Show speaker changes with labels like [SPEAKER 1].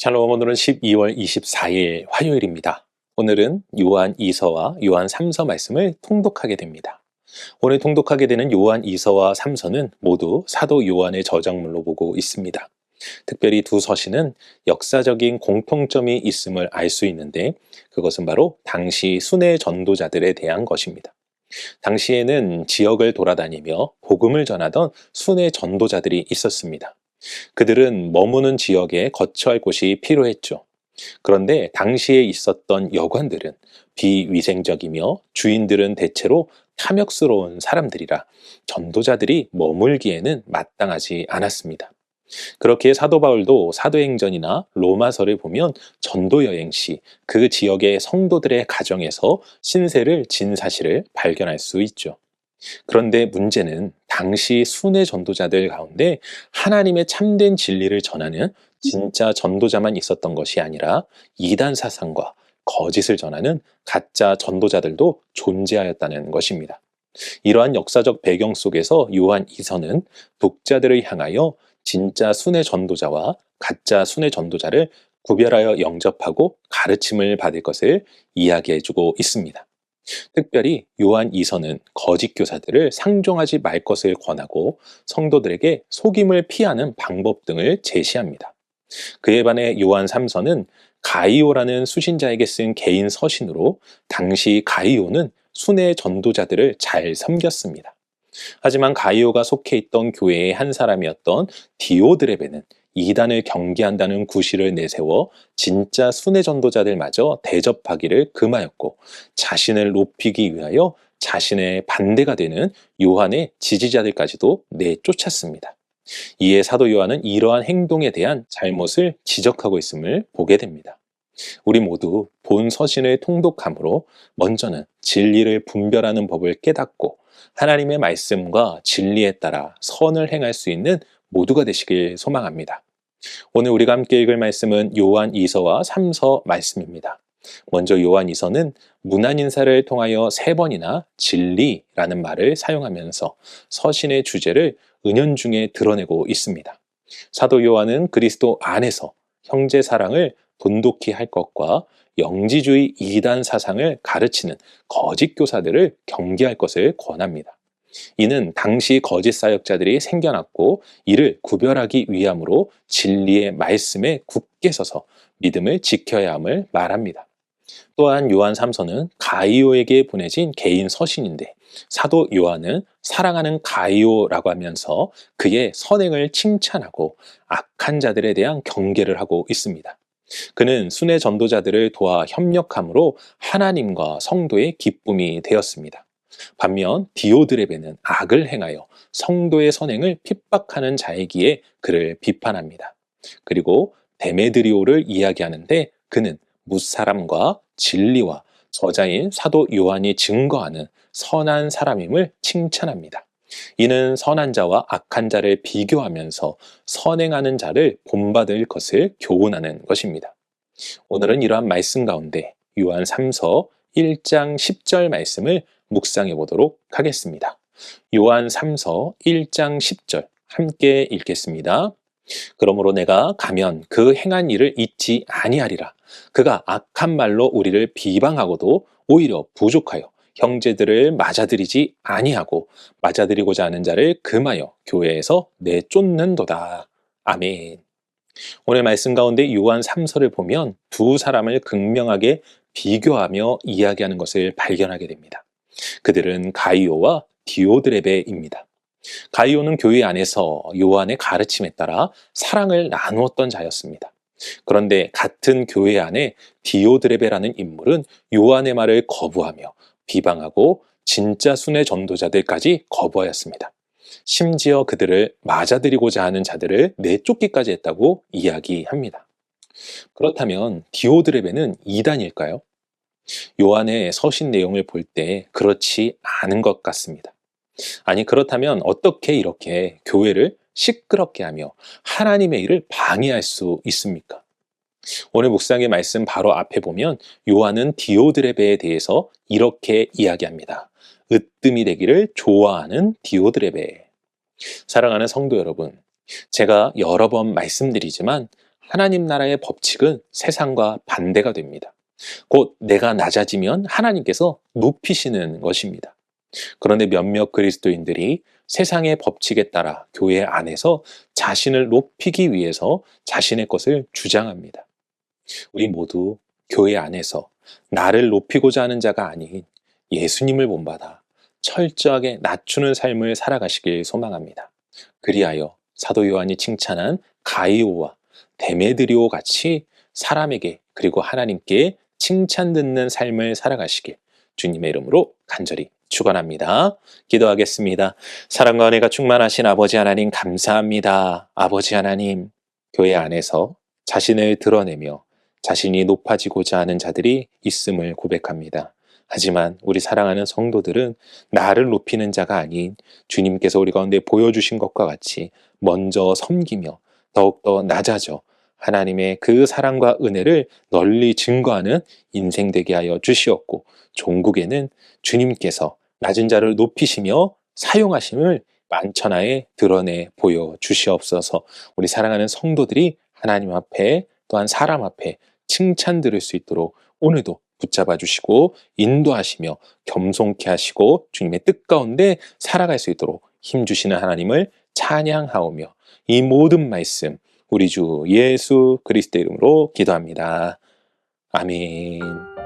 [SPEAKER 1] 샬롬, 오늘은 12월 24일 화요일입니다. 오늘은 요한 2서와 요한 3서 말씀을 통독하게 됩니다. 오늘 통독하게 되는 요한 2서와 3서는 모두 사도 요한의 저작물로 보고 있습니다. 특별히 두 서신은 역사적인 공통점이 있음을 알 수 있는데 그것은 바로 당시 순회 전도자들에 대한 것입니다. 당시에는 지역을 돌아다니며 복음을 전하던 순회 전도자들이 있었습니다. 그들은 머무는 지역에 거처할 곳이 필요했죠. 그런데 당시에 있었던 여관들은 비위생적이며 주인들은 대체로 탐욕스러운 사람들이라 전도자들이 머물기에는 마땅하지 않았습니다. 그렇게 사도 바울도 사도행전이나 로마서를 보면 전도 여행 시 그 지역의 성도들의 가정에서 신세를 진 사실을 발견할 수 있죠. 그런데 문제는 당시 순회 전도자들 가운데 하나님의 참된 진리를 전하는 진짜 전도자만 있었던 것이 아니라 이단 사상과 거짓을 전하는 가짜 전도자들도 존재하였다는 것입니다. 이러한 역사적 배경 속에서 요한 2서는 독자들을 향하여 진짜 순회 전도자와 가짜 순회 전도자를 구별하여 영접하고 가르침을 받을 것을 이야기해주고 있습니다. 특별히 요한 2서는 거짓 교사들을 상종하지 말 것을 권하고 성도들에게 속임을 피하는 방법 등을 제시합니다. 그에 반해 요한 3서는 가이오라는 수신자에게 쓴 개인 서신으로 당시 가이오는 순회 전도자들을 잘 섬겼습니다. 하지만 가이오가 속해 있던 교회의 한 사람이었던 디오드레베는 이단을 경계한다는 구실을 내세워 진짜 순회 전도자들마저 대접하기를 금하였고 자신을 높이기 위하여 자신의 반대가 되는 요한의 지지자들까지도 내쫓았습니다. 이에 사도 요한은 이러한 행동에 대한 잘못을 지적하고 있음을 보게 됩니다. 우리 모두 본 서신을 통독함으로 먼저는 진리를 분별하는 법을 깨닫고 하나님의 말씀과 진리에 따라 선을 행할 수 있는 모두가 되시길 소망합니다. 오늘 우리가 함께 읽을 말씀은 요한 2서와 3서 말씀입니다. 먼저 요한 2서는 문안 인사를 통하여 3번이나 진리라는 말을 사용하면서 서신의 주제를 은연중에 드러내고 있습니다. 사도 요한은 그리스도 안에서 형제 사랑을 돈독히 할 것과 영지주의 이단 사상을 가르치는 거짓 교사들을 경계할 것을 권합니다. 이는 당시 거짓 사역자들이 생겨났고 이를 구별하기 위함으로 진리의 말씀에 굳게 서서 믿음을 지켜야 함을 말합니다. 또한 요한 3서는 가이오에게 보내진 개인 서신인데 사도 요한은 사랑하는 가이오라고 하면서 그의 선행을 칭찬하고 악한 자들에 대한 경계를 하고 있습니다. 그는 순회 전도자들을 도와 협력함으로 하나님과 성도의 기쁨이 되었습니다. 반면 디오드레베는 악을 행하여 성도의 선행을 핍박하는 자이기에 그를 비판합니다. 그리고 데메드리오를 이야기하는데 그는 무사람과 진리와 저자인 사도 요한이 증거하는 선한 사람임을 칭찬합니다. 이는 선한 자와 악한 자를 비교하면서 선행하는 자를 본받을 것을 교훈하는 것입니다. 오늘은 이러한 말씀 가운데 요한 3서 1장 10절 말씀을 묵상해 보도록 하겠습니다. 요한 3서 1장 10절 함께 읽겠습니다. 그러므로 내가 가면 그 행한 일을 잊지 아니하리라. 그가 악한 말로 우리를 비방하고도 오히려 부족하여 형제들을 맞아들이지 아니하고 맞아들이고자 하는 자를 금하여 교회에서 내쫓는도다. 아멘. 오늘 말씀 가운데 요한 3서를 보면 두 사람을 극명하게 비교하며 이야기하는 것을 발견하게 됩니다. 그들은 가이오와 디오드레베입니다. 가이오는 교회 안에서 요한의 가르침에 따라 사랑을 나누었던 자였습니다. 그런데 같은 교회 안에 디오드레베라는 인물은 요한의 말을 거부하며 비방하고 진짜 순회 전도자들까지 거부하였습니다. 심지어 그들을 맞아들이고자 하는 자들을 내쫓기까지 했다고 이야기합니다. 그렇다면 디오드레베는 이단일까요? 요한의 서신 내용을 볼 때 그렇지 않은 것 같습니다. 아니, 그렇다면 어떻게 이렇게 교회를 시끄럽게 하며 하나님의 일을 방해할 수 있습니까? 오늘 묵상의 말씀 바로 앞에 보면 요한은 디오드레베에 대해서 이렇게 이야기합니다. 으뜸이 되기를 좋아하는 디오드레베. 사랑하는 성도 여러분, 제가 여러 번 말씀드리지만 하나님 나라의 법칙은 세상과 반대가 됩니다. 곧 내가 낮아지면 하나님께서 높이시는 것입니다. 그런데 몇몇 그리스도인들이 세상의 법칙에 따라 교회 안에서 자신을 높이기 위해서 자신의 것을 주장합니다. 우리 모두 교회 안에서 나를 높이고자 하는 자가 아닌 예수님을 본받아 철저하게 낮추는 삶을 살아가시길 소망합니다. 그리하여 사도 요한이 칭찬한 가이오와 데메드리오 같이 사람에게 그리고 하나님께 칭찬 듣는 삶을 살아가시길 주님의 이름으로 간절히 축원합니다. 기도하겠습니다. 사랑과 은혜가 충만하신 아버지 하나님 감사합니다. 아버지 하나님, 교회 안에서 자신을 드러내며 자신이 높아지고자 하는 자들이 있음을 고백합니다. 하지만 우리 사랑하는 성도들은 나를 높이는 자가 아닌 주님께서 우리 가운데 보여주신 것과 같이 먼저 섬기며 더욱더 낮아져 하나님의 그 사랑과 은혜를 널리 증거하는 인생 되게 하여 주시옵고, 종국에는 주님께서 낮은 자를 높이시며 사용하심을 만천하에 드러내 보여 주시옵소서. 우리 사랑하는 성도들이 하나님 앞에 또한 사람 앞에 칭찬 들을 수 있도록 오늘도 붙잡아 주시고 인도하시며 겸손케 하시고 주님의 뜻 가운데 살아갈 수 있도록 힘주시는 하나님을 찬양하오며, 이 모든 말씀 우리 주 예수 그리스도 이름으로 기도합니다. 아멘.